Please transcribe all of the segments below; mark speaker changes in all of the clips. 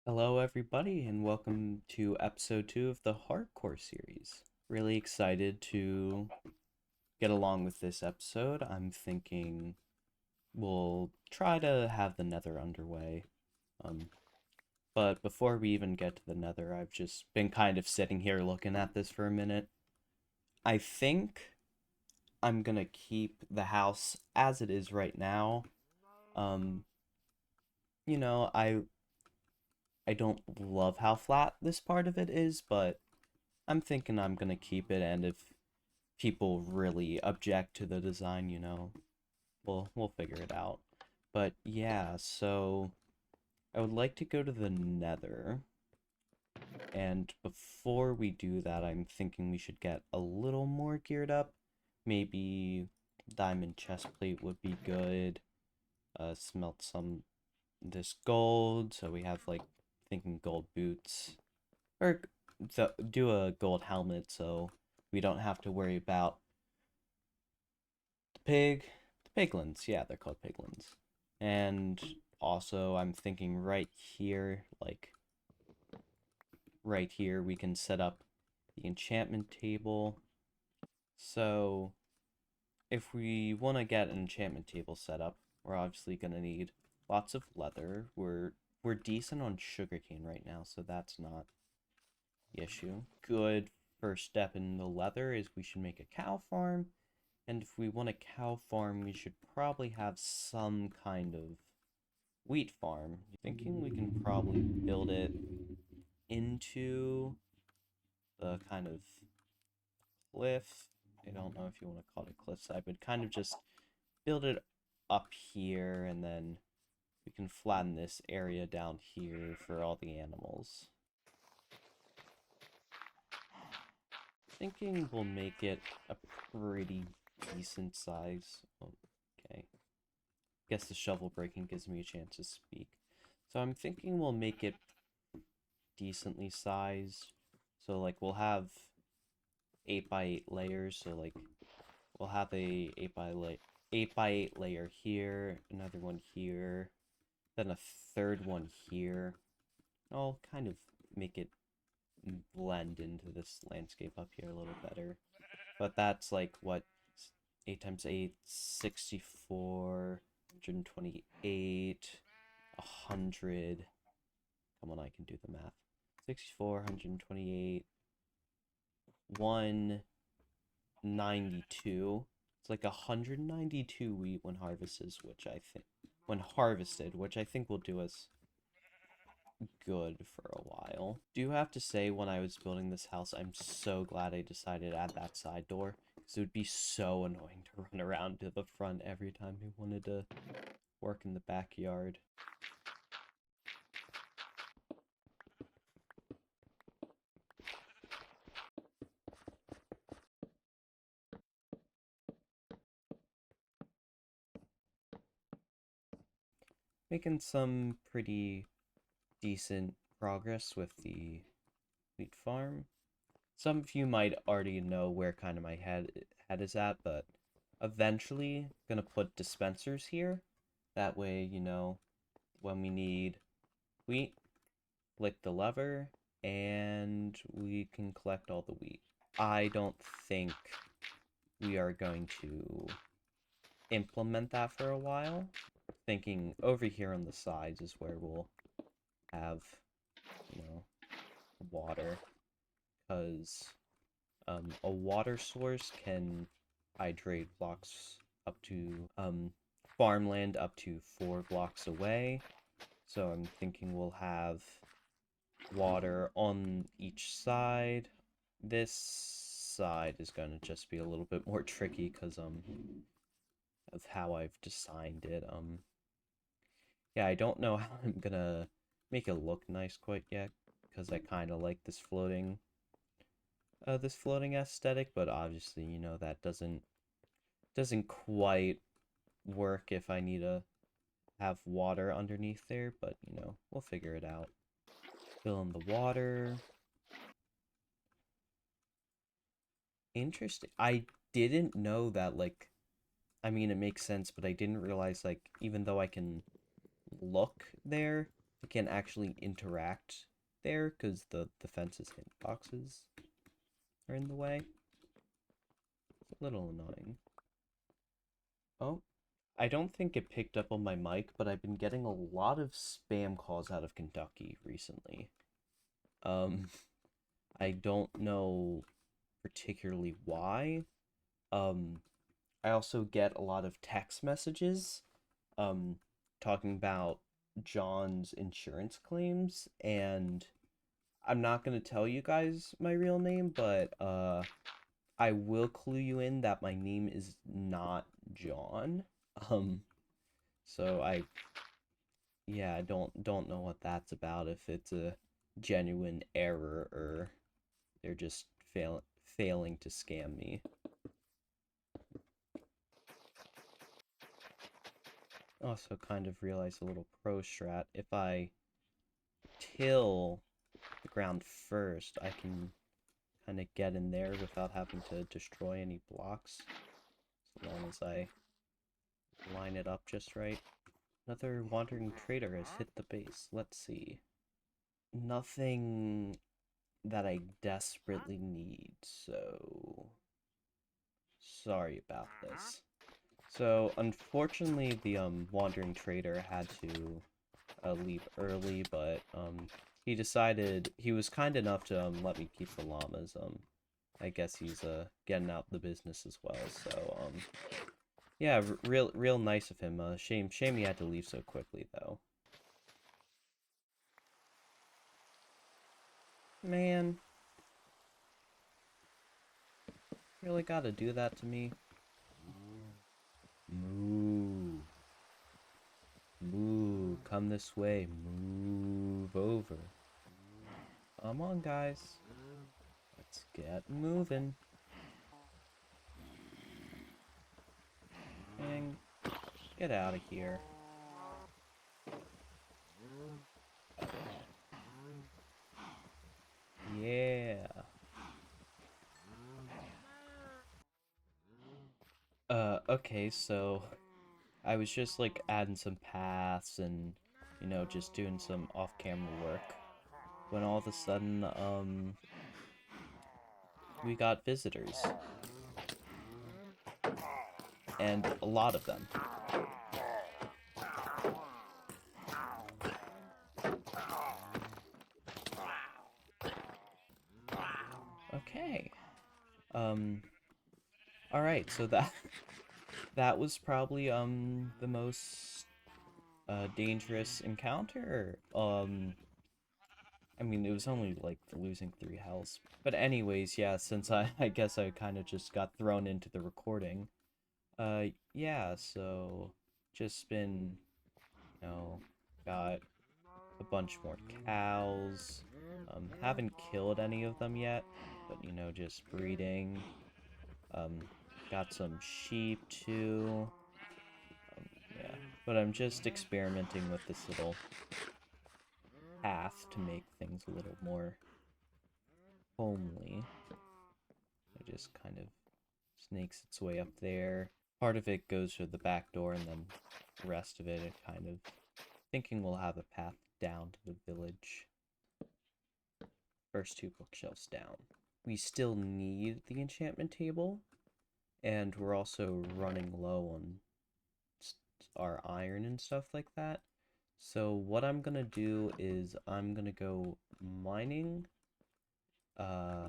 Speaker 1: Hello, everybody, and welcome to episode 2 of the Hardcore series. Really excited to get along with this episode. I'm thinking we'll try to have the Nether underway. Um, but before we even get to the Nether, I've just been kind of sitting here looking at this for a minute. I think I'm gonna keep the house as it is right now. Um, you know, I don't love how flat this part of it is, but I'm thinking I'm gonna keep it, and if people really object to the design, we'll figure it out. But yeah, so I would like to go to the Nether, and before we do that, I'm thinking we should get a little more geared up. Maybe diamond chestplate would be good. Smelt some this gold, so we have like thinking gold boots, or do a gold helmet, so we don't have to worry about the piglins. Yeah, they're called piglins. And also, I'm thinking right here, like right here, we can set up the enchantment table. So if we want to get an enchantment table set up, we're obviously gonna need lots of leather. We're decent on sugarcane right now, so that's not the issue. Good first step in the leather is we should make a cow farm. And if we want a cow farm, we should probably have some kind of wheat farm. Thinking we can probably build it into the kind of cliff. I don't know if you want to call it cliffside, but kind of just build it up here, and then we can flatten this area down here for all the animals. Thinking we'll make it a pretty decent size. Okay. Guess the shovel breaking gives me a chance to speak. So I'm thinking we'll make it decently sized. So like we'll have 8 by 8 layers. So like we'll have a 8 by 8 layer here, another one here, then a third one here. I'll kind of make it blend into this landscape up here a little better. But that's like what 8 times 8, 64, 128, 100. Come on, I can do the math. 64, 128, 192. It's like 192 wheat when harvested, which I think will do us good for a while. Do have to say, when I was building this house, I'm so glad I decided to add that side door, because it would be so annoying to run around to the front every time we wanted to work in the backyard. Making some pretty decent progress with the wheat farm. Some of you might already know where kind of my head is at, but eventually gonna put dispensers here. That way, when we need wheat, click the lever, and we can collect all the wheat. I don't think we are going to implement that for a while. Thinking over here on the sides is where we'll have, you know, water, because a water source can hydrate blocks up to farmland up to 4 blocks away. So I'm thinking we'll have water on each side. This side is going to just be a little bit more tricky because of how I've designed it. Yeah, I don't know how I'm gonna make it look nice quite yet, because I kind of like this floating aesthetic, but obviously, that doesn't quite work if I need to have water underneath there, but we'll figure it out. Fill in the water. Interesting. I didn't know that, like, I mean, it makes sense, but I didn't realize, like, even though I can look there, I can't actually interact there because the fence's hitboxes are in the way. It's a little annoying. Oh, I don't think it picked up on my mic, but I've been getting a lot of spam calls out of Kentucky recently. Um, I don't know particularly why. Um, I also get a lot of text messages, um, talking about John's insurance claims, and I'm not gonna tell you guys my real name, but I will clue you in that my name is not John. Um, so I don't know what that's about, if it's a genuine error or they're just failing to scam me. Also kind of realized a little pro strat. If I till the ground first, I can kind of get in there without having to destroy any blocks, as long as I line it up just right. Another wandering trader has hit the base. Let's see. Nothing that I desperately need, so sorry about this. So unfortunately, the wandering trader had to leave early, but he decided he was kind enough to let me keep the llamas. I guess he's getting out the business as well. So yeah, real nice of him. Shame he had to leave so quickly though. Man, really gotta do that to me? Moo. Moo, come this way. Move over. Come on, guys. Let's get moving. And get out of here. Yeah. Okay, so I was just like adding some paths and, just doing some off-camera work when all of a sudden, we got visitors. And a lot of them. Okay. Um, alright, so that was probably, the most, dangerous encounter. I mean, it was only like losing 3 health. But anyways, yeah, since I guess I kind of just got thrown into the recording. Yeah, so just been, you know, got a bunch more cows. Haven't killed any of them yet, but just breeding. Um, got some sheep too. Yeah, but I'm just experimenting with this little path to make things a little more homely. It just kind of snakes its way up there. Part of it goes through the back door, and then the rest of it kind of thinking we'll have a path down to the village. First 2 bookshelves down. We still need the enchantment table, and we're also running low on our iron and stuff like that. So what I'm gonna do is I'm gonna go mining. Uh,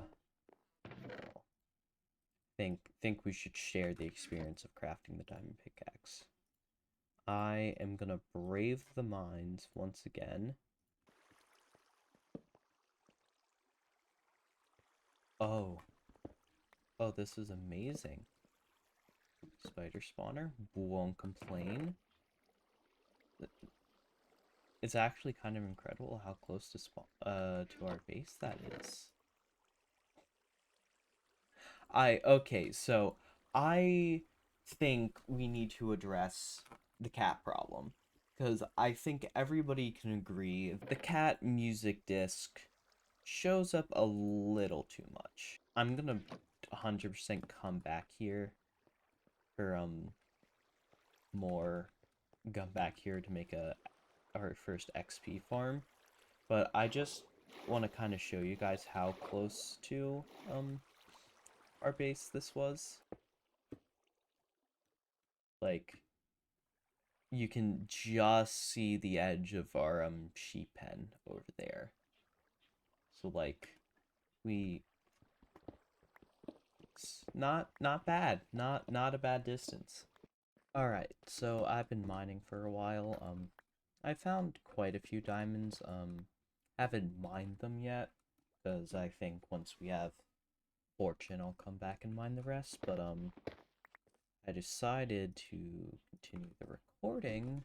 Speaker 1: think we should share the experience of crafting the diamond pickaxe. I am gonna brave the mines once again. Oh, oh, this is amazing. Spider spawner, won't complain. It's actually kind of incredible how close to our base that is. Okay, so I think we need to address the cat problem, because I think everybody can agree the cat music disc shows up a little too much. I'm gonna 100% come back here for more come back here to make our first XP farm. But I just want to kind of show you guys how close to our base this was. Like, you can just see the edge of our sheep pen over there. So like we it's not bad. Not a bad distance. All right. So I've been mining for a while. I found quite a few diamonds. Haven't mined them yet because I think once we have fortune I'll come back and mine the rest, but I decided to continue the recording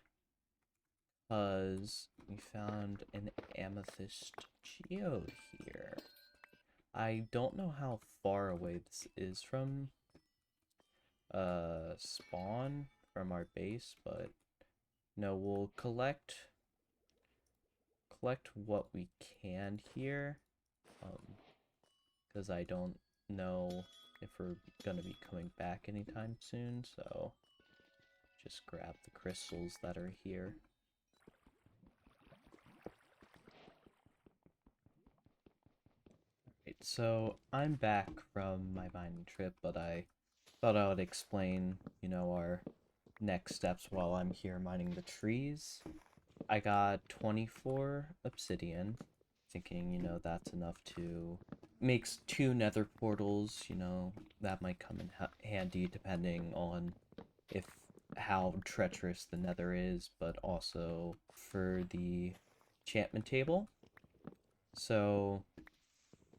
Speaker 1: because we found an amethyst geode here. I don't know how far away this is from spawn from our base, but no, we'll collect what we can here, because I don't know if we're gonna be coming back anytime soon, so just grab the crystals that are here. Right, so I'm back from my mining trip, but I thought I would explain, our next steps while I'm here mining the trees. I got 24 obsidian, thinking, that's enough to makes 2 nether portals, that might come in handy depending on if how treacherous the nether is, but also for the enchantment table. So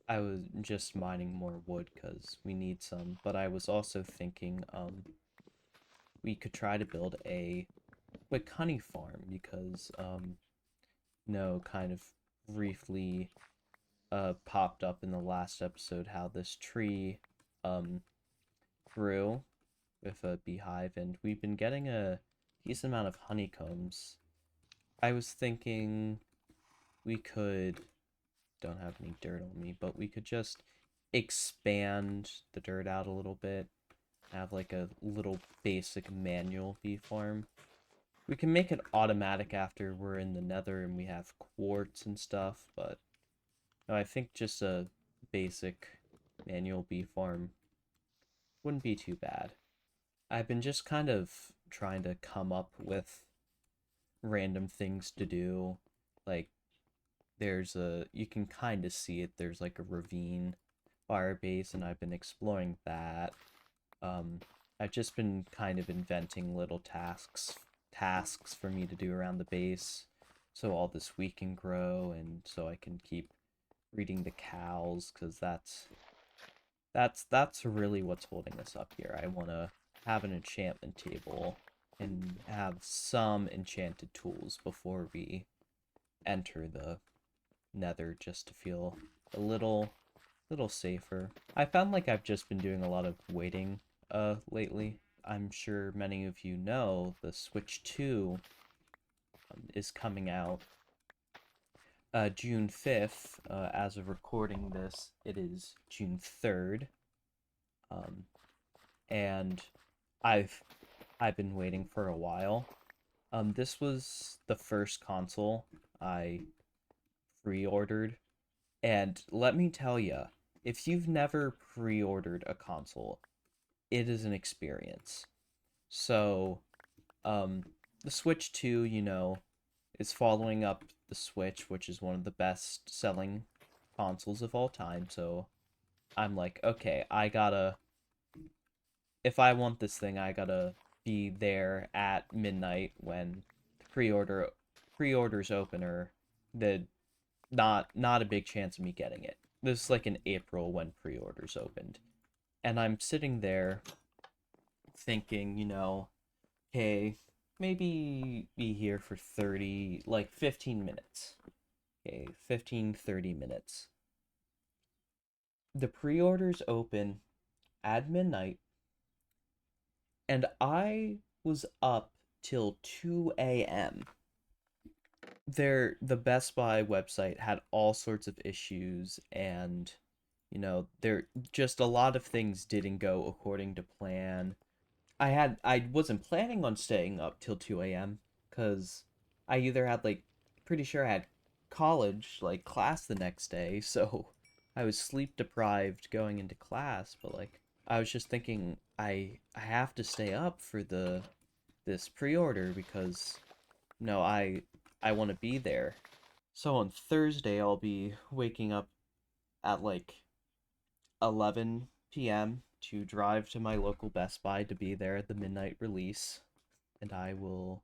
Speaker 1: I was just mining more wood because we need some, but I was also thinking we could try to build a quick honey farm because kind of briefly popped up in the last episode how this tree grew with a beehive, and we've been getting a decent amount of honeycombs. I was thinking we could, don't have any dirt on me, but we could just expand the dirt out a little bit, have like a little basic manual bee farm. We can make it automatic after we're in the nether and we have quartz and stuff, but no, I think just a basic manual bee farm wouldn't be too bad. I've been just kind of trying to come up with random things to do. Like, you can kind of see it, there's like a ravine fire base, and I've been exploring that. I've just been kind of inventing little tasks for me to do around the base, so all this wheat can grow, and so I can keep reading the cows, because that's really what's holding us up here. I want to have an enchantment table and have some enchanted tools before we enter the nether, just to feel a little safer. I found like I've just been doing a lot of waiting lately. I'm sure many of you know the Switch 2 is coming out June 5th. As of recording this, it is June 3rd. And I've been waiting for a while. This was the first console I pre-ordered, and let me tell you, if you've never pre-ordered a console, it is an experience. So, the Switch 2, is following up the Switch, which is one of the best-selling consoles of all time, so I'm like, okay, if I want this thing, I gotta be there at midnight when the pre-orders open, or the not a big chance of me getting it. This is like in April when pre-orders opened. And I'm sitting there thinking, hey, maybe be here for 15 minutes. Okay, 15-30 minutes. The pre-orders open at midnight, and I was up till 2 a.m. The Best Buy website had all sorts of issues, and there just a lot of things didn't go according to plan. I wasn't planning on staying up till 2 a.m. because I either had like pretty sure I had college like class the next day, so I was sleep deprived going into class, but like I was just thinking I have to stay up for this pre-order because no, I want to be there. So on Thursday I'll be waking up at like 11 p.m. to drive to my local Best Buy to be there at the midnight release, and I will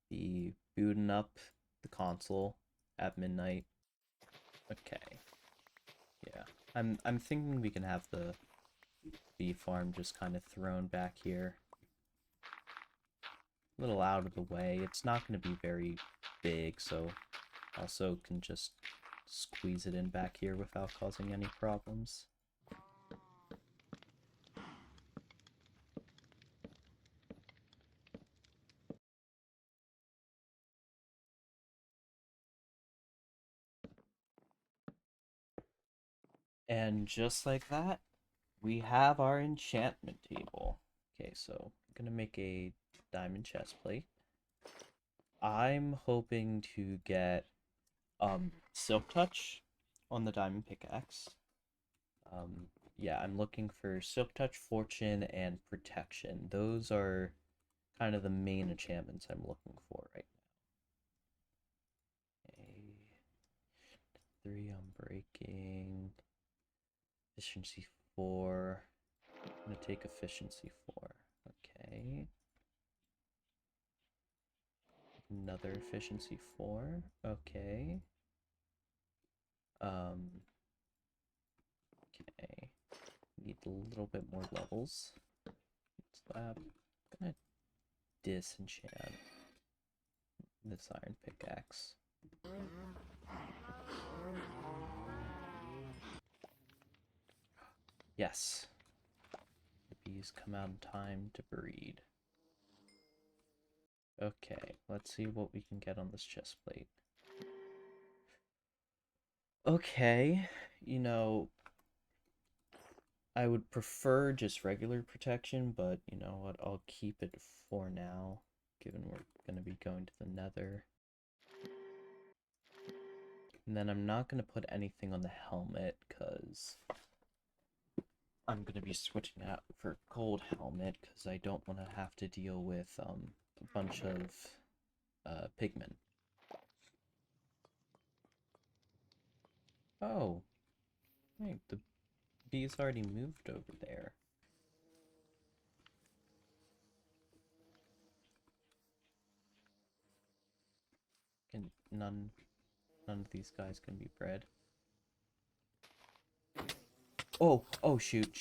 Speaker 1: be booting up the console at midnight. Okay. Yeah. I'm thinking we can have the bee farm just kind of thrown back here. A little out of the way. It's not going to be very big, so also can just squeeze it in back here without causing any problems. And just like that, we have our enchantment table. Okay, so I'm gonna make a diamond chest plate. I'm hoping to get silk touch on the diamond pickaxe. Um, yeah, I'm looking for silk touch, fortune, and protection. Those are kind of the main enchantments I'm looking for right now. A 3 on breaking, efficiency 4. I'm gonna take efficiency 4. Okay. Another efficiency 4. Okay. Um, okay. Need a little bit more levels. Slab. I'm gonna disenchant this iron pickaxe. Yes. The bees come out in time to breed. Okay, let's see what we can get on this chest plate. Okay, you know, I would prefer just regular protection, but you know what, I'll keep it for now, given we're going to be going to the Nether. And then I'm not going to put anything on the helmet, because I'm going to be switching out for gold helmet, because I don't want to have to deal with a bunch of pigment. Oh, wait, the bee's already moved over there. Can none of these guys can be bred. Oh, shoot.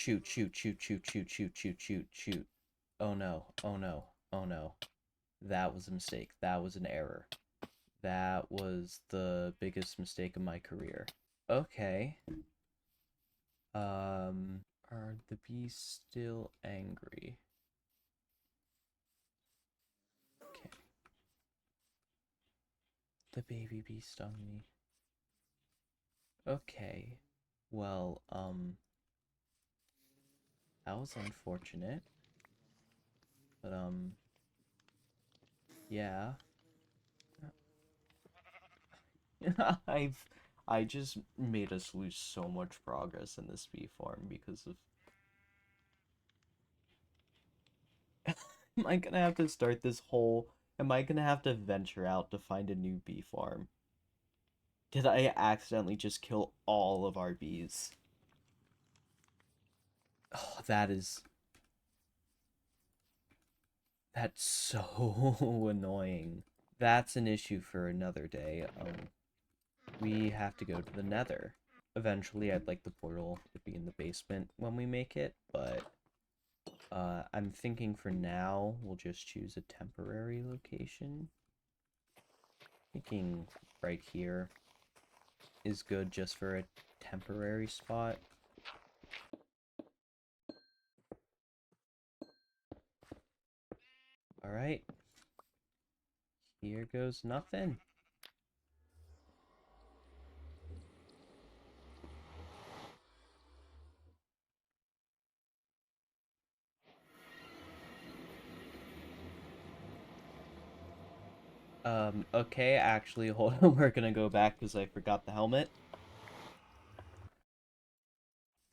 Speaker 1: Oh no, oh no, oh no. That was a mistake. That was an error. That was the biggest mistake of my career. Okay. Are the bees still angry? Okay. The baby bee stung me. Okay. Well, that was unfortunate. But, yeah. I just made us lose so much progress in this bee farm because of am I gonna have to start this whole am I gonna have to venture out to find a new bee farm? Did I accidentally just kill all of our bees? Oh, that's so annoying. That's an issue for another day. We have to go to the Nether. Eventually, I'd like the portal to be in the basement when we make it, but I'm thinking for now, we'll just choose a temporary location. Thinking right here is good just for a temporary spot. Alright. Here goes nothing. Okay, actually, hold on, we're gonna go back because I forgot the helmet.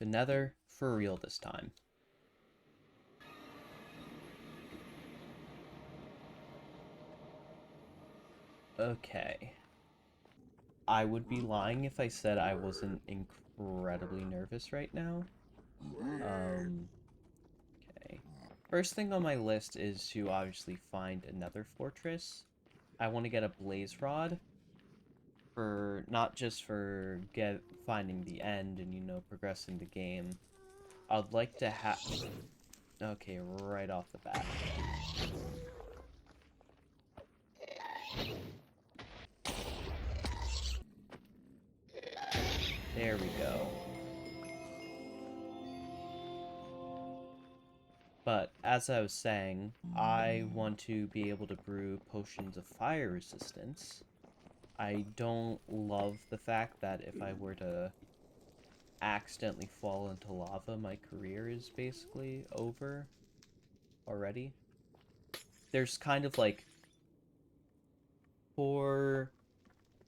Speaker 1: The Nether, for real this time. Okay. I would be lying if I said I wasn't incredibly nervous right now. Um, okay. First thing on my list is to obviously find another fortress. I want to get a blaze rod for not just for finding the end and progressing the game. I'd like to have okay, right off the bat. There we go. But as I was saying, I want to be able to brew potions of fire resistance. I don't love the fact that if I were to accidentally fall into lava, my career is basically over already. There's kind of like four,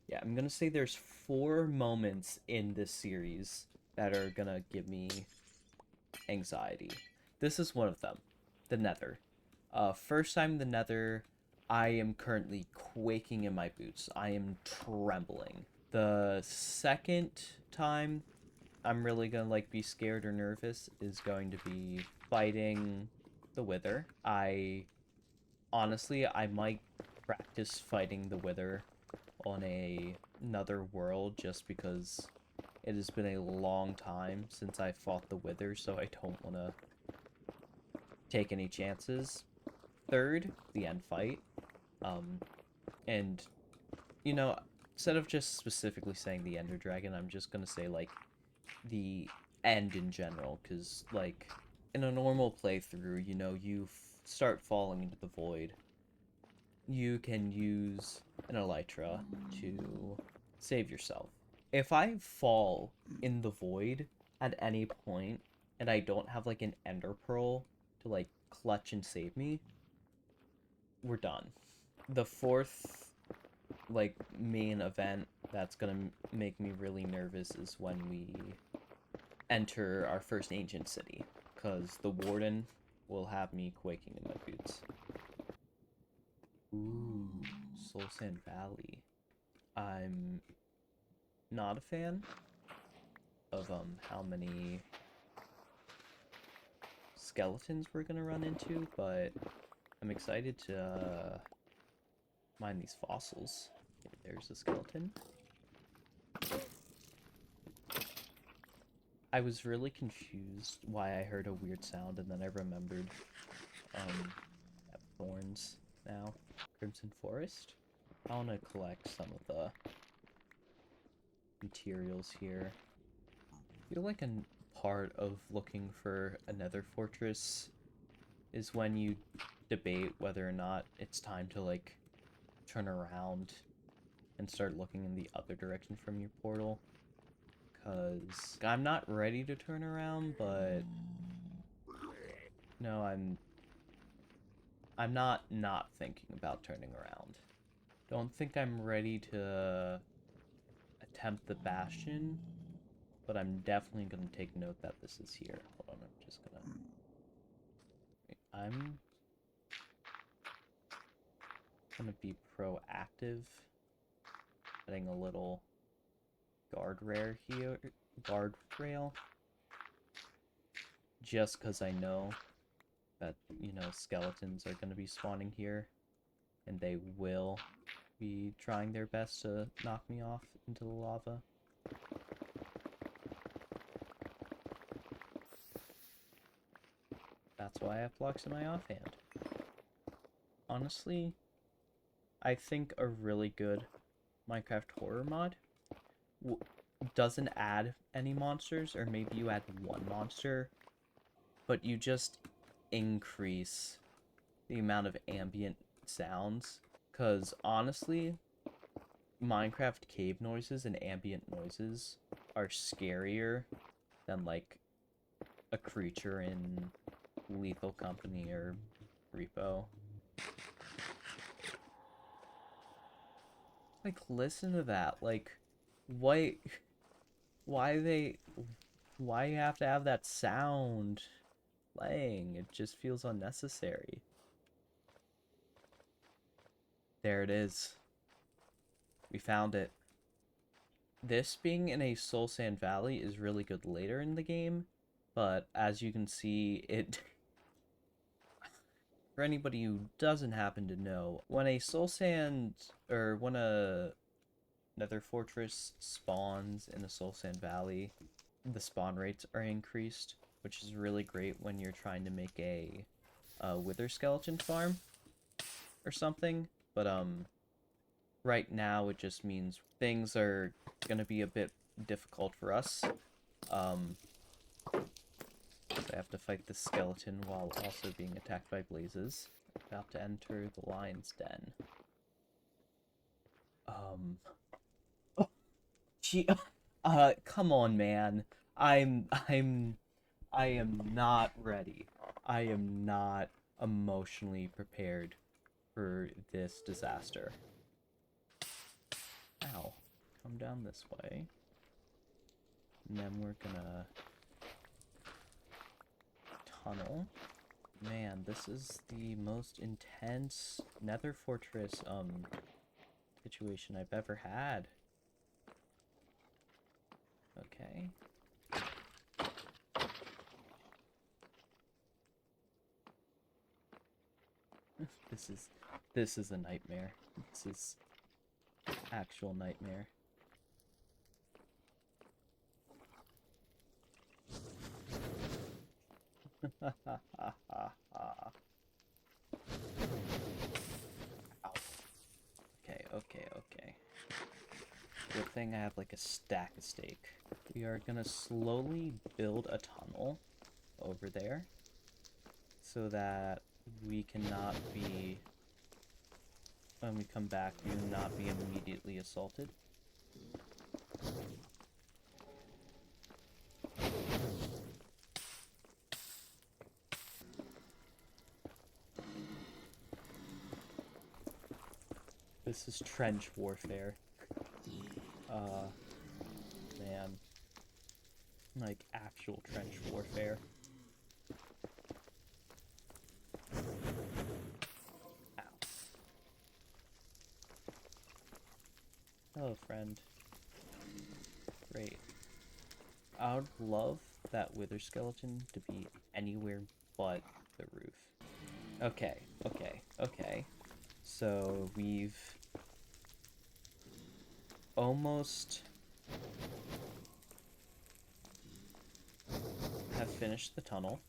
Speaker 1: yeah, I'm gonna say there's four moments in this series that are gonna give me anxiety. This is one of them, the Nether. First time the Nether, I am currently quaking in my boots. I am trembling. The second time I'm really gonna like be scared or nervous is going to be fighting the Wither. I honestly I might practice fighting the Wither on another world just because it has been a long time since I fought the Wither, so I don't want to take any chances. Third, the end fight. Um, and, you know, instead of just specifically saying the Ender Dragon, I'm just gonna say, like, the end in general, because, like, in a normal playthrough, you start falling into the void. You can use an Elytra to save yourself. If I fall in the void at any point and I don't have like an ender pearl to like clutch and save me, we're done. The fourth like main event that's gonna make me really nervous is when we enter our first ancient city, because the warden will have me quaking in my boots. Ooh, Soul Sand Valley. I'm not a fan of how many skeletons we're gonna run into, but I'm excited to mine these fossils. Okay, there's a skeleton. I was really confused why I heard a weird sound, and then I remembered I have thorns now. Crimson Forest. I want to collect some of the materials here. I feel like a part of looking for another fortress is when you debate whether or not it's time to like turn around and start looking in the other direction from your portal. Because I'm not ready to turn around, but no, I'm not thinking about turning around. Don't think I'm ready to attempt the Bastion, but I'm definitely going to take note that this is here. Hold on, I'm just gonna... I'm gonna be proactive, adding a little guardrail here, guardrail, just because I know that, skeletons are going to be spawning here, and they will be trying their best to knock me off into the lava. That's why I have blocks in my offhand. Honestly, I think a really good Minecraft horror mod doesn't add any monsters, or maybe you add one monster, but you just increase the amount of ambient sounds. Because honestly, Minecraft cave noises and ambient noises are scarier than like a creature in Lethal Company or Repo. Like, listen to that. Like, why, why they, why you have to have that sound playing? It just feels unnecessary. There it is. We found it. This being in a Soul Sand Valley is really good later in the game, but as you can see, it... For anybody who doesn't happen to know, when a Soul Sand, or when a Nether Fortress spawns in a Soul Sand Valley, the spawn rates are increased, which is really great when you're trying to make a Wither Skeleton farm or something, but right now it just means things are gonna be a bit difficult for us. I have to fight this skeleton while also being attacked by blazes. About to enter the lion's den. Oh, gee, come on, man. I am not ready. I am not emotionally prepared for this disaster. Ow. Come down this way. And then we're gonna tunnel. Man, this is the most intense Nether Fortress situation I've ever had. Okay. This is a nightmare. This is actual nightmare. Okay. Good thing I have like a stack of steak. We are gonna slowly build a tunnel over there so that we cannot be, when we come back, we will not be immediately assaulted. This is trench warfare. Man. Like, actual trench warfare. Ow. Hello, friend. Great. I would love that wither skeleton to be anywhere but the roof. Okay. So, we've almost have finished the tunnel.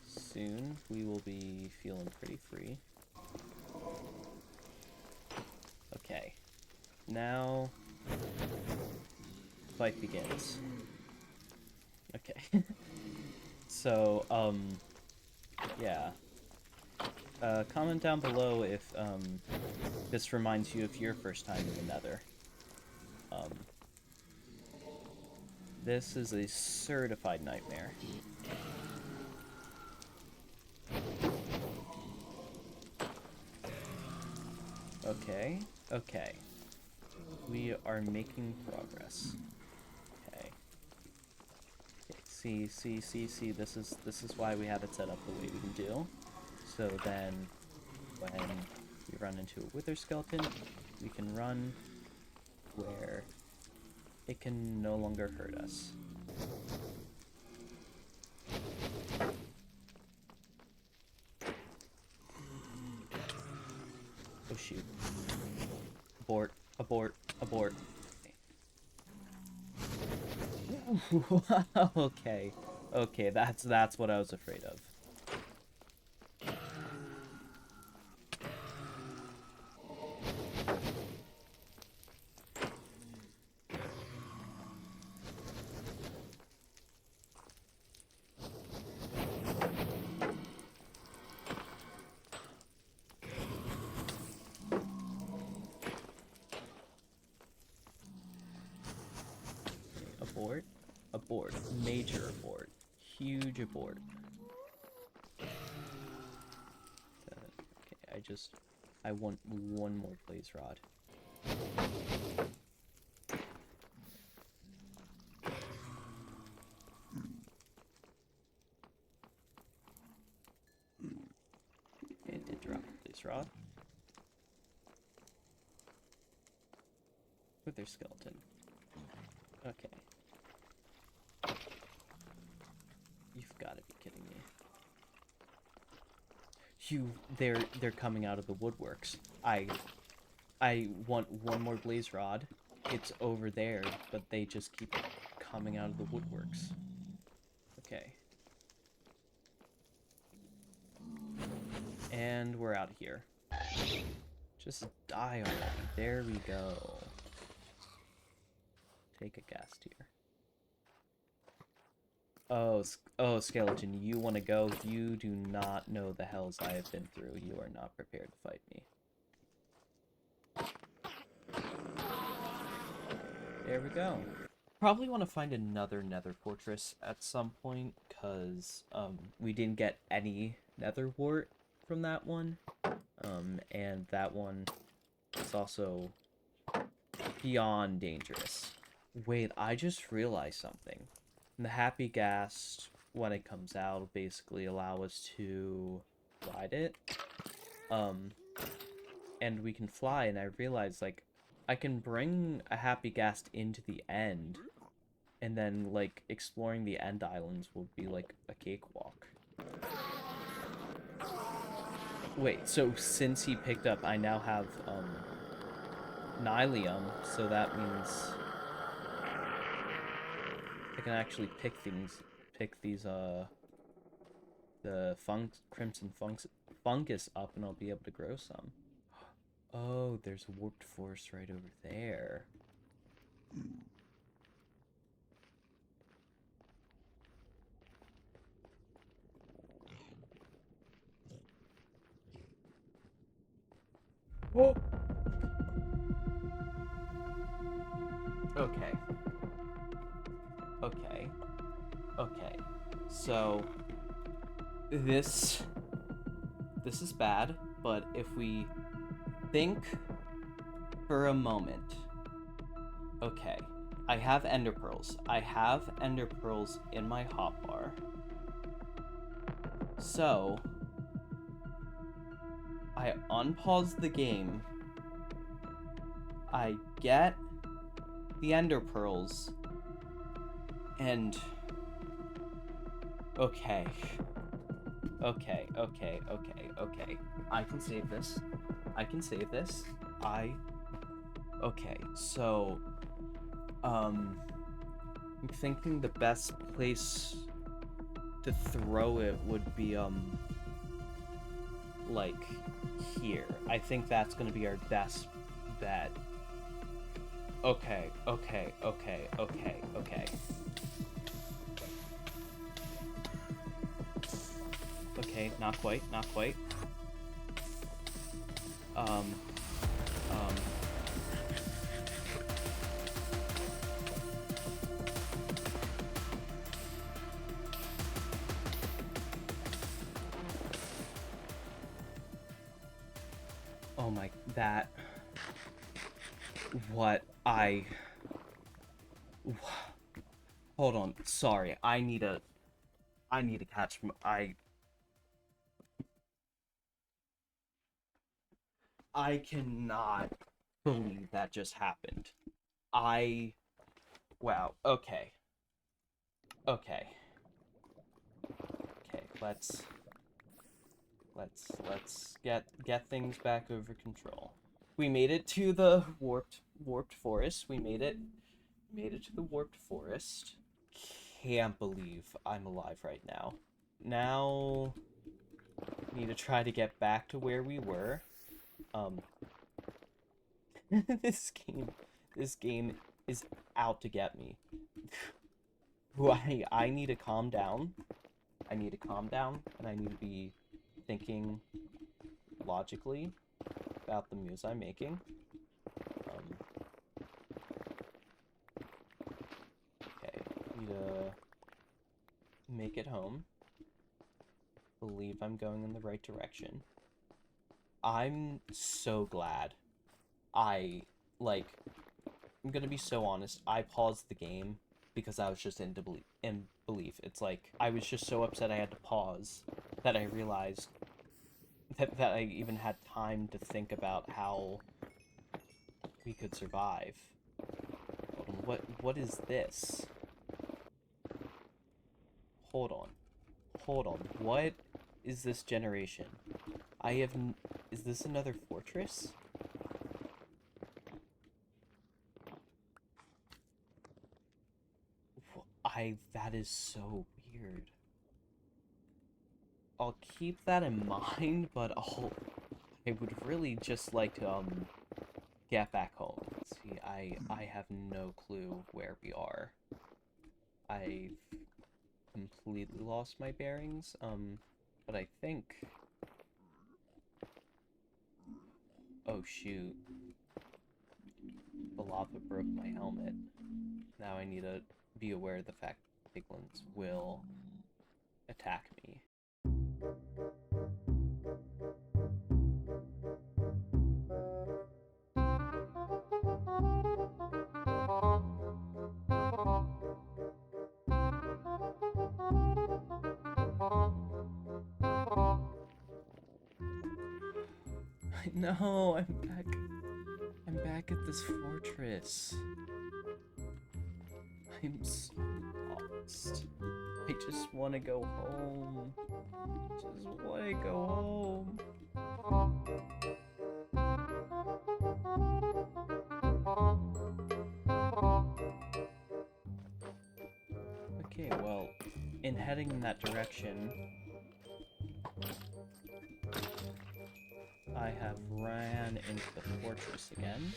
Speaker 1: Soon we will be feeling pretty free. Okay. Now fight begins. Okay. So, yeah. Comment down below if, this reminds you of your first time in the Nether. This is a certified nightmare. Okay. We are making progress. Okay. See, this is why we have it set up the way we do. So then, when we run into a wither skeleton, we can run where it can no longer hurt us. Oh shoot. Abort. Okay, that's what I was afraid of. Abort. Major abort. Huge abort. Okay, I want one more blaze rod. It did drop a blaze rod. With their skeleton. Okay. You've got to be kidding me. They're coming out of the woodworks. I want one more blaze rod. It's over there, but they just keep coming out of the woodworks. Okay. And we're out of here. Just die already. There we go. Take a gas tier. Oh, skeleton, you want to go? You do not know the hells I have been through. You are not prepared to fight me. There we go. Probably want to find another nether fortress at some point, because we didn't get any nether wart from that one. And that one is also beyond dangerous. Wait, I just realized something. The happy gas, when it comes out, will basically allow us to ride it. And we can fly, and I realized, like, I can bring a happy gas into the end, and then, like, exploring the end islands will be, like, a cakewalk. Wait, so since he picked up, I now have, Nylium, so that means I can actually pick these, the crimson fungus up, and I'll be able to grow some. Oh, there's a warped forest right over there. Whoa! Okay. Okay. Okay. So this is bad, but if we think for a moment. Okay. I have ender pearls. I have ender pearls in my hotbar. So I unpause the game. I get the ender pearls. And okay. Okay. I can save this. Okay, so I'm thinking the best place to throw it would be like here. I think that's gonna be our best bet. Okay. Okay, not quite. Oh my, that... What Hold on, sorry, I need to catch... I cannot believe that just happened. Wow, okay. Okay, let's get things back over control. We made it to the warped forest. We made it to the warped forest. Can't believe I'm alive right now. Now need to try to get back to where we were. This game is out to get me. I need to calm down. And I need to be thinking logically about the moves I'm making. Okay, need to make it home. Believe I'm going in the right direction. I'm so glad. I, like, I'm gonna be so honest, I paused the game because I was just in belief. It's like, I was just so upset I had to pause that I realized that I even had time to think about how we could survive. What is this? Hold on. Hold on. What is this generation? Is this another fortress? That is so weird. I'll keep that in mind, but I would really just like to, get back home. See, I have no clue where we are. I've completely lost my bearings, but I think... Oh, shoot. The lava broke my helmet. Now I need to be aware of the fact piglins will attack me. No, I'm back. I'm back at this fortress. I'm so lost. I just want to go home. Just want to go home. Okay, well, in heading in that direction, I have ran into the fortress again.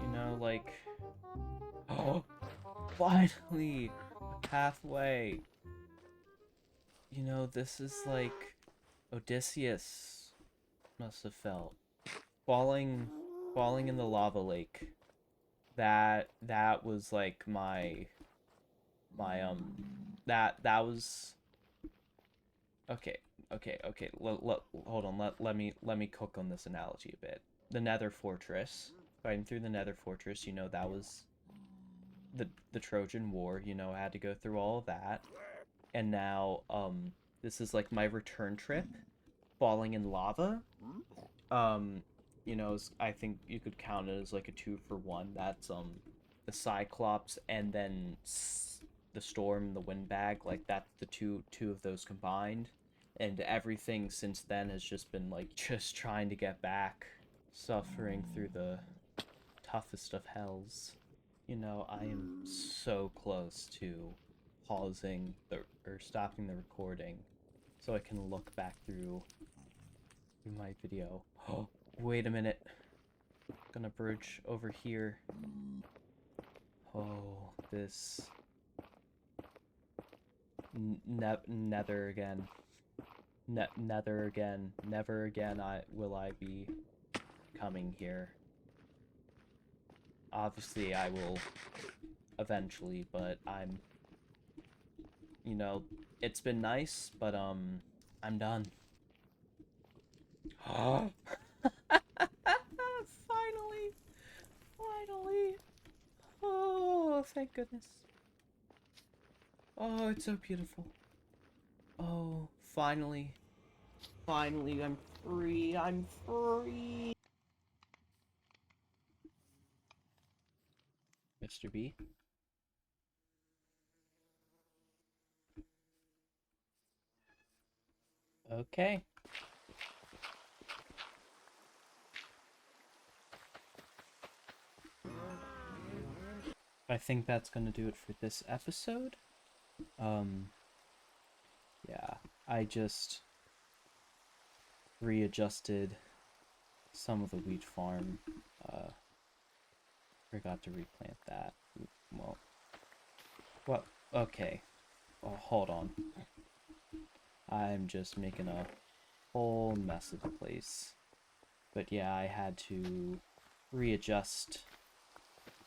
Speaker 1: You know, like... Oh! Finally! A pathway! You know, this is like... Odysseus must have felt. Falling in the lava lake. That was like my that was okay. Hold on. Let me cook on this analogy a bit. The Nether fortress, fighting through the Nether fortress, you know, that was the Trojan War, you know, I had to go through all of that. And now this is like my return trip, falling in lava. You know, I think you could count it as like a 2-for-1. That's the Cyclops and then the Storm, the Windbag, like that's the two of those combined. And everything since then has just been like just trying to get back, suffering through the toughest of hells. You know, I am so close to pausing or stopping the recording so I can look back through my video. Oh, wait a minute. Gonna bridge over here. Oh, this Nether again. Nether again. Never again will I be coming here. Obviously, I will eventually, but you know, it's been nice, but I'm done. Finally! Finally! Oh, thank goodness. Oh, it's so beautiful. Oh, finally. Finally, I'm free. I'm free. Mr. B? Okay. I think that's gonna do it for this episode. Yeah, I just readjusted some of the wheat farm. Forgot to replant that. Well, okay. Oh, hold on. I'm just making a whole mess of the place. But yeah, I had to readjust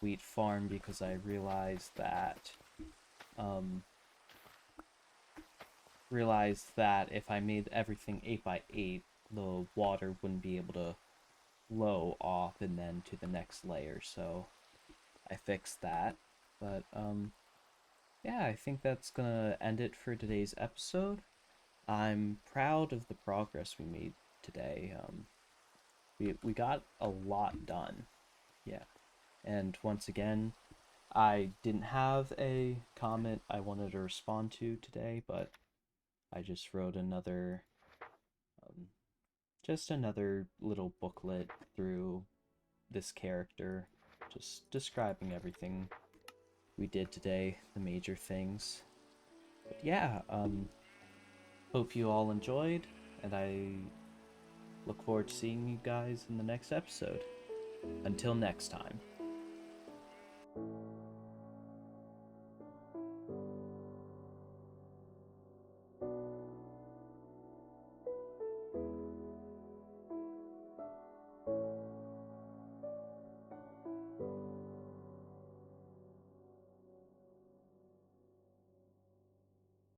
Speaker 1: wheat farm because I realized that realized that if I made everything 8 by 8, the water wouldn't be able to flow off and then to the next layer, so I fixed that. But, yeah, I think that's gonna end it for today's episode. I'm proud of the progress we made today. We got a lot done. Yeah. And once again, I didn't have a comment I wanted to respond to today, but I just wrote um, just another little booklet through this character, just describing everything we did today, the major things. But yeah, hope you all enjoyed, and I look forward to seeing you guys in the next episode. Until next time.